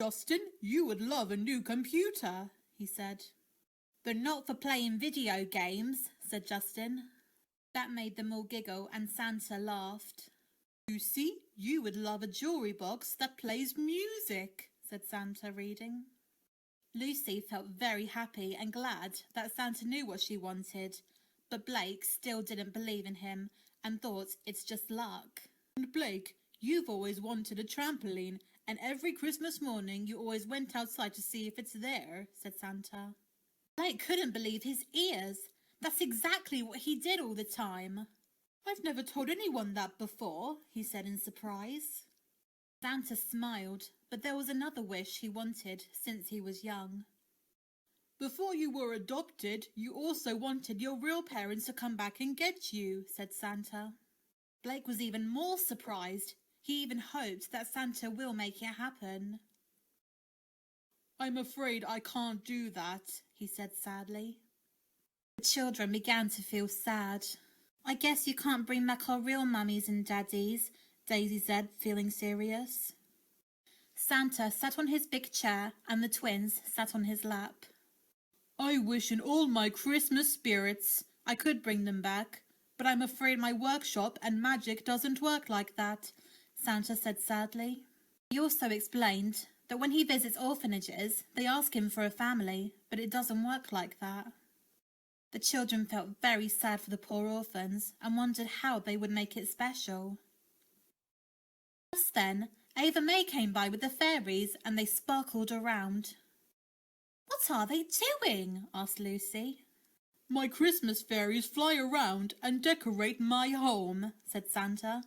Justin, you would love a new computer, he said. But not for playing video games, said Justin. That made them all giggle and Santa laughed. Lucy, you would love a jewelry box that plays music, said Santa, reading. Lucy felt very happy and glad that Santa knew what she wanted, but Blake still didn't believe in him and thought it's just luck. And Blake, you've always wanted a trampoline, and every Christmas morning you always went outside to see if it's there, said Santa. Blake couldn't believe his ears. That's exactly what he did all the time. I've never told anyone that before, he said in surprise. Santa smiled, but there was another wish he wanted since he was young. Before you were adopted, you also wanted your real parents to come back and get you, said Santa. Blake was even more surprised. He even hoped that Santa will make it happen. I'm afraid I can't do that, he said sadly. The children began to feel sad. I guess you can't bring back our real mummies and daddies, Daisy said, feeling serious. Santa sat on his big chair and the twins sat on his lap. I wish in all my Christmas spirits I could bring them back, but I'm afraid my workshop and magic doesn't work like that, Santa said sadly. He also explained that when he visits orphanages, they ask him for a family, but it doesn't work like that. The children felt very sad for the poor orphans and wondered how they would make it special. Just then, Ava May came by with the fairies and they sparkled around. What are they doing? Asked Lucy. My Christmas fairies fly around and decorate my home, said Santa.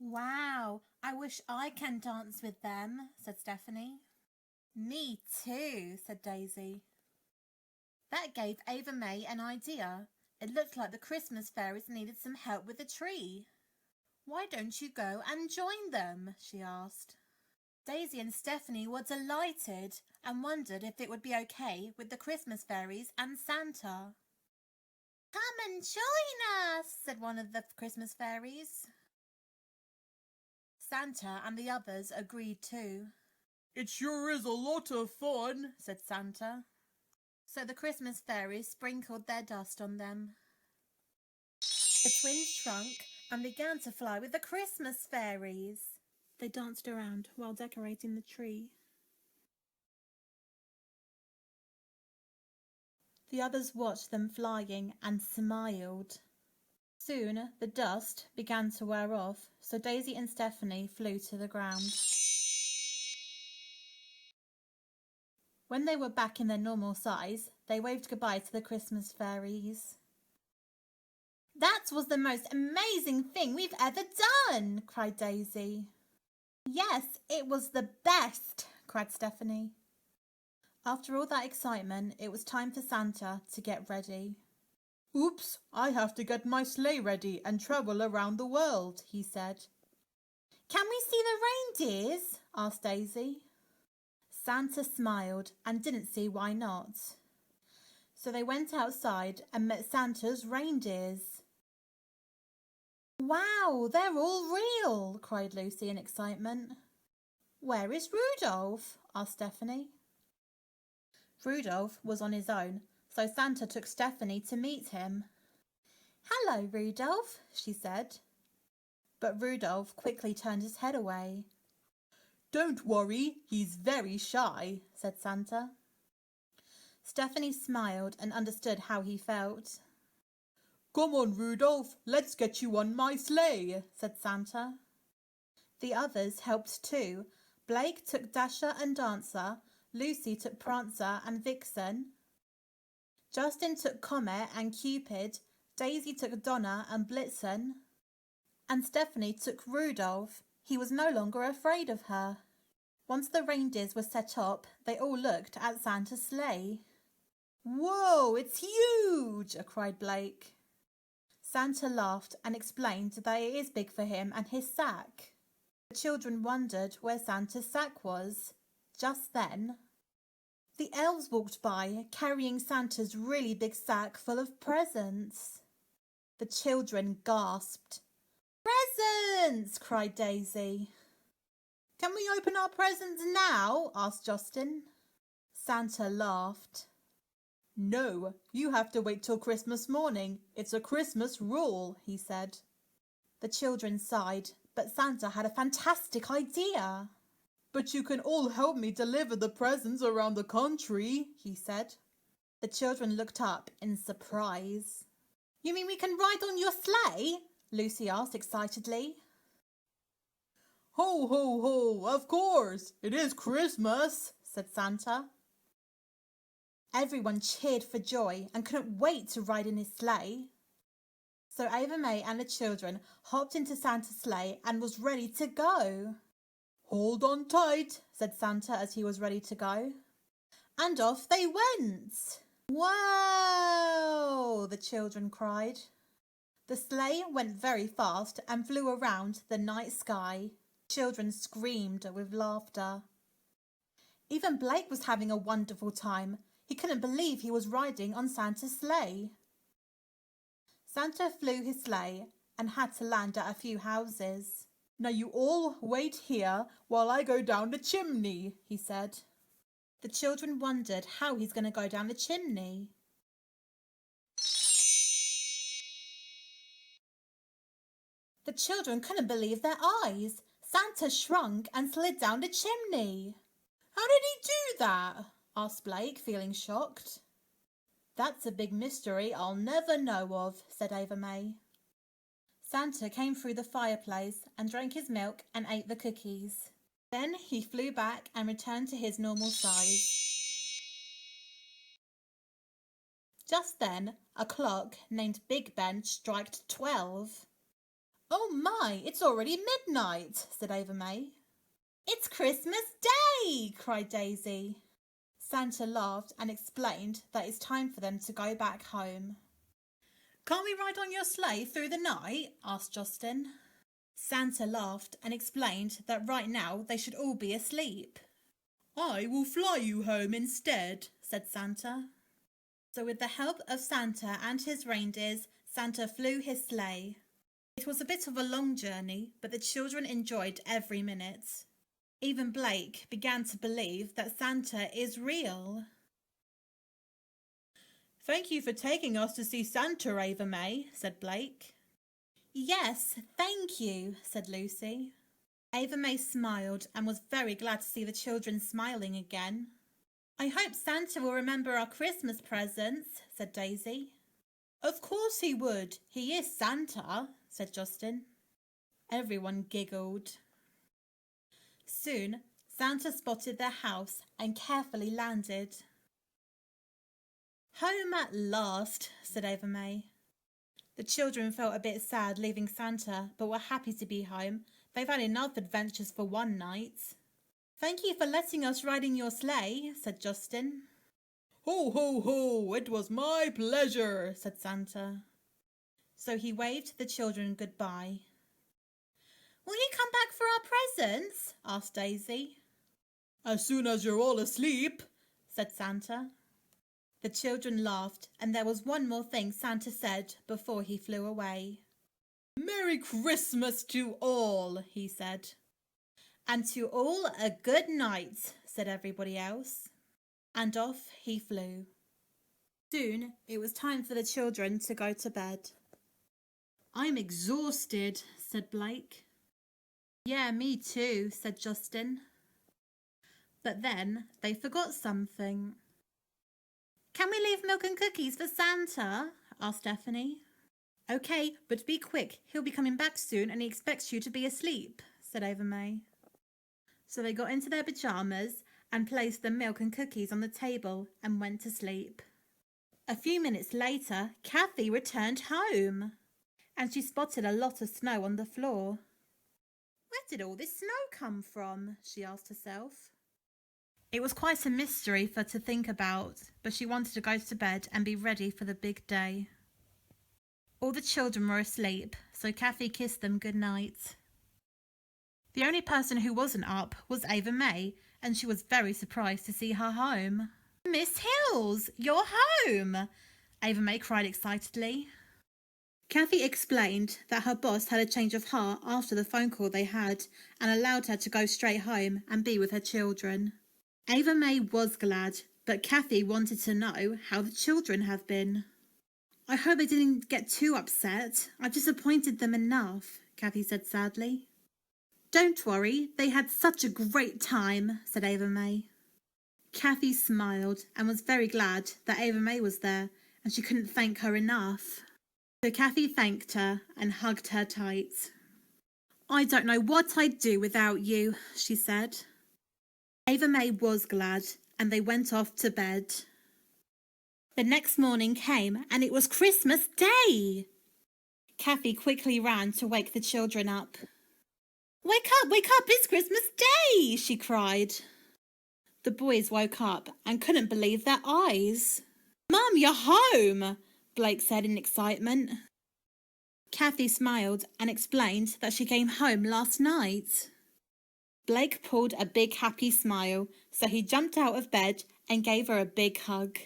Wow, I wish I can dance with them, said Stephanie. Me too, said Daisy. That gave Ava May an idea. It looked like the Christmas fairies needed some help with the tree. Why don't you go and join them? She asked. Daisy and Stephanie were delighted and wondered if it would be okay with the Christmas fairies and Santa. Come and join us, said one of the Christmas fairies. Santa and the others agreed too. It sure is a lot of fun, said Santa. So the Christmas fairies sprinkled their dust on them. The twins shrunk and began to fly with the Christmas fairies. They danced around while decorating the tree. The others watched them flying and smiled. Soon the dust began to wear off, so Daisy and Stephanie flew to the ground. When they were back in their normal size, they waved goodbye to the Christmas fairies. That was the most amazing thing we've ever done, cried Daisy. Yes, it was the best, cried Stephanie. After all that excitement, it was time for Santa to get ready. Oops, I have to get my sleigh ready and travel around the world, he said. Can we see the reindeers? Asked Daisy. Santa smiled and didn't see why not. So they went outside and met Santa's reindeers. Wow, they're all real, cried Lucy in excitement. Where is Rudolph? Asked Stephanie. Rudolph was on his own, so Santa took Stephanie to meet him. Hello, Rudolph, she said. But Rudolph quickly turned his head away. Don't worry, he's very shy, said Santa. Stephanie smiled and understood how he felt. Come on, Rudolph, let's get you on my sleigh, said Santa. The others helped too. Blake took Dasher and Dancer, Lucy took Prancer and Vixen. Justin took Comet and Cupid, Daisy took Donna and Blitzen, and Stephanie took Rudolph. He was no longer afraid of her. Once the reindeers were set up, they all looked at Santa's sleigh. "Whoa, it's huge!" cried Blake. Santa laughed and explained that it is big for him and his sack. The children wondered where Santa's sack was. Just then, the elves walked by, carrying Santa's really big sack full of presents. The children gasped. "Presents!" cried Daisy. "Can we open our presents now?" asked Justin. Santa laughed. "No, you have to wait till Christmas morning. It's a Christmas rule," he said. The children sighed, but Santa had a fantastic idea. "But you can all help me deliver the presents around the country," he said. The children looked up in surprise. "You mean we can ride on your sleigh?" Lucy asked excitedly. "Ho, ho, ho, of course! It is Christmas," said Santa. Everyone cheered for joy and couldn't wait to ride in his sleigh. So Ava May and the children hopped into Santa's sleigh and was ready to go. "Hold on tight," said Santa as he was ready to go. And off they went. "Whoa!" the children cried. The sleigh went very fast and flew around the night sky. Children screamed with laughter. Even Blake was having a wonderful time. He couldn't believe he was riding on Santa's sleigh. Santa flew his sleigh and had to land at a few houses. "Now you all wait here while I go down the chimney," he said. The children wondered how he's going to go down the chimney. The children couldn't believe their eyes. Santa shrunk and slid down the chimney. "How did he do that?" asked Blake, feeling shocked. "That's a big mystery I'll never know of," said Ava May. Santa came through the fireplace and drank his milk and ate the cookies. Then he flew back and returned to his normal size. Just then, a clock named Big Ben struck 12. "Oh my, it's already midnight," said Ava May. "It's Christmas Day!" cried Daisy. Santa laughed and explained that it's time for them to go back home. "Can't we ride on your sleigh through the night?" asked Justin. Santa laughed and explained that right now they should all be asleep. "I will fly you home instead," said Santa. So with the help of Santa and his reindeers, Santa flew his sleigh. It was a bit of a long journey, but the children enjoyed every minute. Even Blake began to believe that Santa is real. "Thank you for taking us to see Santa, Ava May," said Blake. "Yes, thank you," said Lucy. Ava May smiled and was very glad to see the children smiling again. "I hope Santa will remember our Christmas presents," said Daisy. "Of course he would. He is Santa," said Justin. Everyone giggled. Soon, Santa spotted their house and carefully landed. "Home at last," said Ava May. The children felt a bit sad leaving Santa, but were happy to be home. They've had enough adventures for one night. "Thank you for letting us ride in your sleigh," said Justin. "Ho, ho, ho! It was my pleasure," said Santa. So he waved the children goodbye. "Will you come back for our presents?" asked Daisy. "As soon as you're all asleep," said Santa. The children laughed, and there was one more thing Santa said before he flew away. "Merry Christmas to all," he said. "And to all a good night," said everybody else. And off he flew. Soon it was time for the children to go to bed. "I'm exhausted," said Blake. "Yeah, me too," said Justin. But then they forgot something. "Can we leave milk and cookies for Santa?" asked Stephanie. "Okay, but be quick. He'll be coming back soon and he expects you to be asleep," said Ava May. So they got into their pajamas and placed the milk and cookies on the table and went to sleep. A few minutes later, Kathy returned home and she spotted a lot of snow on the floor. Where did all this snow come from? She asked herself. It was quite a mystery for her to think about, but she wanted to go to bed and be ready for the big day. All the children were asleep, so Kathy kissed them good night. The only person who wasn't up was Ava May, and she was very surprised to see her home. Miss Hills, you're home! Ava May cried excitedly. Kathy explained that her boss had a change of heart after the phone call they had and allowed her to go straight home and be with her children. Ava May was glad, but Kathy wanted to know how the children have been. I hope they didn't get too upset. I've disappointed them enough, Kathy said sadly. Don't worry, they had such a great time, said Ava May. Kathy smiled and was very glad that Ava May was there, and she couldn't thank her enough. So Kathy thanked her and hugged her tight. I don't know what I'd do without you, she said. Ava May was glad, and they went off to bed. The next morning came, and it was Christmas Day. Kathy quickly ran to wake the children up. Wake up, it's Christmas Day, she cried. The boys woke up and couldn't believe their eyes. Mum, you're home, Blake said in excitement. Kathy smiled and explained that she came home last night. Blake pulled a big happy smile, so he jumped out of bed and gave her a big hug.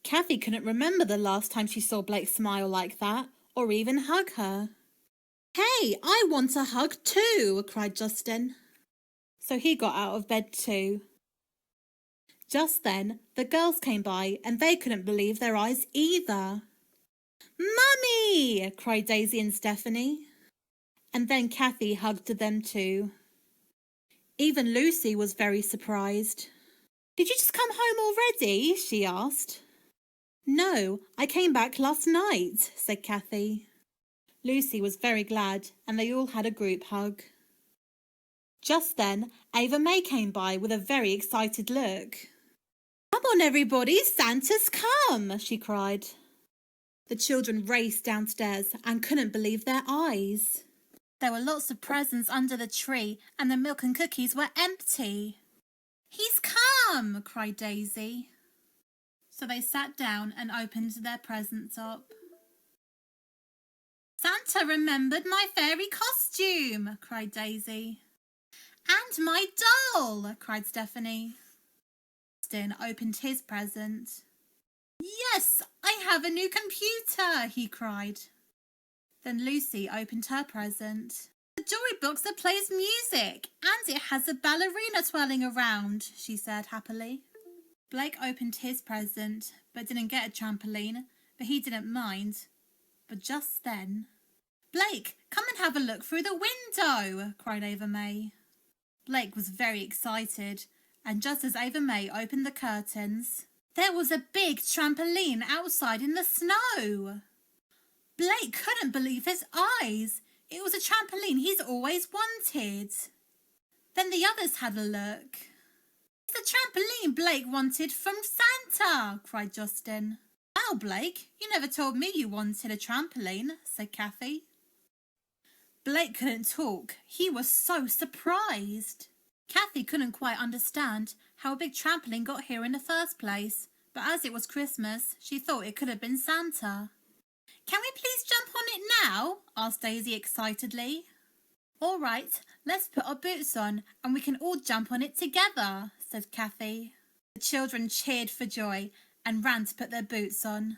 Kathy couldn't remember the last time she saw Blake smile like that, or even hug her. Hey, I want a hug too, cried Justin. So he got out of bed too. Just then, the girls came by and they couldn't believe their eyes either. Mummy! cried Daisy and Stephanie. And then Kathy hugged them too. Even Lucy was very surprised. Did you just come home already? She asked. No, I came back last night, said Kathy. Lucy was very glad and they all had a group hug. Just then, Ava May came by with a very excited look. Come on everybody, Santa's come, she cried. The children raced downstairs and couldn't believe their eyes. There were lots of presents under the tree and the milk and cookies were empty. He's come, cried Daisy. So they sat down and opened their presents up. Santa remembered my fairy costume, cried Daisy. And my doll, cried Stephanie. Justin opened his present. Yes, I have a new computer, he cried. Then Lucy opened her present. A jewelry box that plays music, and it has a ballerina twirling around, she said happily. Blake opened his present, but didn't get a trampoline, but he didn't mind. But just then... Blake, come and have a look through the window, cried Ava May. Blake was very excited, and just as Ava May opened the curtains, there was a big trampoline outside in the snow. Blake couldn't believe his eyes. It was a trampoline he's always wanted. Then the others had a look. It's the trampoline Blake wanted from Santa, cried Justin. Wow, Blake, you never told me you wanted a trampoline, said Kathy. Blake couldn't talk. He was so surprised. Kathy couldn't quite understand how a big trampoline got here in the first place, but as it was Christmas, she thought it could have been Santa. Can we please jump on it now? Asked Daisy excitedly. All right, let's put our boots on and we can all jump on it together, said Kathy. The children cheered for joy and ran to put their boots on.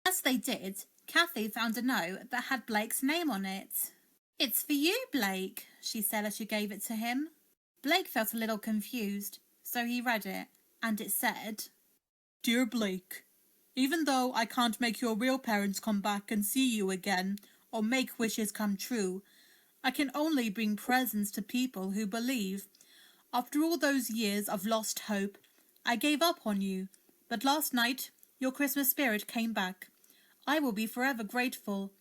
As they did, Kathy found a note that had Blake's name on it. It's for you, Blake, she said as she gave it to him. Blake felt a little confused, so he read it, and it said, Dear Blake, even though I can't make your real parents come back and see you again, or make wishes come true, I can only bring presents to people who believe. After all those years of lost hope, I gave up on you, but last night your Christmas spirit came back. I will be forever grateful,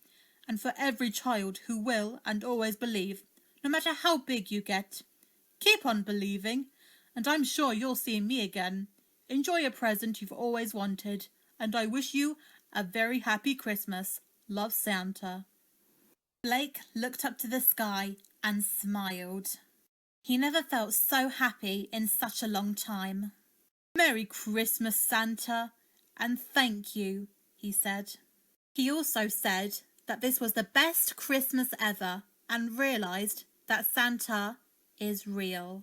and for every child who will and always believe, no matter how big you get. Keep on believing, and I'm sure you'll see me again. Enjoy a present you've always wanted, and I wish you a very happy Christmas. Love, Santa. Blake looked up to the sky and smiled. He never felt so happy in such a long time. "Merry Christmas, Santa, and thank you," he said. He also said that this was the best Christmas ever and realized that Santa is real.